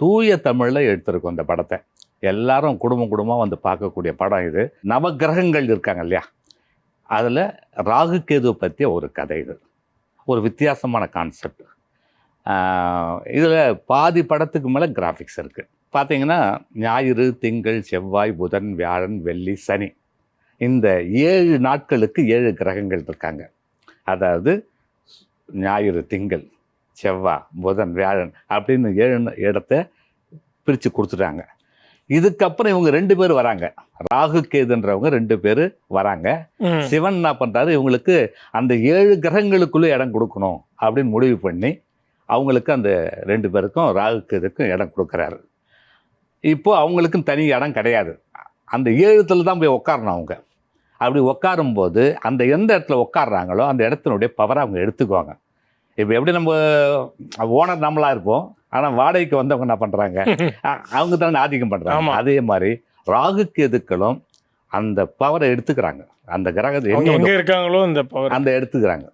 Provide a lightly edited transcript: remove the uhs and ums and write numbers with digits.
தூய தமிழில் எடுத்திருக்கோம் இந்த படத்தை. எல்லாரும் குடும்பமாக வந்து பார்க்கக்கூடிய படம் இது. நவகிரகங்கள் இருக்காங்க இல்லையா, அதில் ராகு கேது பற்றிய ஒரு கதை. இது ஒரு வித்தியாசமான கான்செப்ட். இதில் பாதி படத்துக்கு மேலே கிராஃபிக்ஸ் இருக்குது. பார்த்தீங்கன்னா ஞாயிறு, திங்கள், செவ்வாய், புதன், வியாழன், வெள்ளி, சனி, இந்த 7 நாட்களுக்கு 7 கிரகங்கள் இருக்காங்க. அதாவது ஞாயிறு, திங்கள், செவ்வாய், புதன், வியாழன் அப்படின்னு 7 இடத்த பிரித்து கொடுத்துட்டாங்க. இதுக்கப்புறம் இவங்க 2 பேர் வராங்க. ராகு கேதுன்றவங்க 2 பேர் வராங்க. சிவன் என்ன பண்ணுறாரு, இவங்களுக்கு அந்த 7 கிரகங்களுக்குள்ளே இடம் கொடுக்கணும் அப்படின்னு முடிவு பண்ணி அவங்களுக்கு அந்த 2 பேருக்கும் ராகு கேதுக்கும் இடம் கொடுக்குறாரு. இப்போ அவங்களுக்கும் தனி இடம் கிடையாது. அந்த 7 தான் போய் உட்காரணும் அவங்க. அப்படி உட்காரும்போது அந்த எந்த இடத்துல உட்காடுறாங்களோ அந்த இடத்தினுடைய பவரை அவங்க எடுத்துக்குவாங்க. இப்போ எப்படி நம்ம ஓனர் நம்மளாக இருப்போம், ஆனால் வாடகைக்கு வந்தவங்க என்ன பண்ணுறாங்க, அவங்க தானே ஆதிக்கம் பண்ணுறாங்க. அதே மாதிரி ராகு கேதுக்களும் அந்த பவரை எடுத்துக்கிறாங்க. அந்த கிரகத்தை எங்கே இருக்காங்களோ அந்த பவர் அந்த எடுத்துக்கிறாங்க.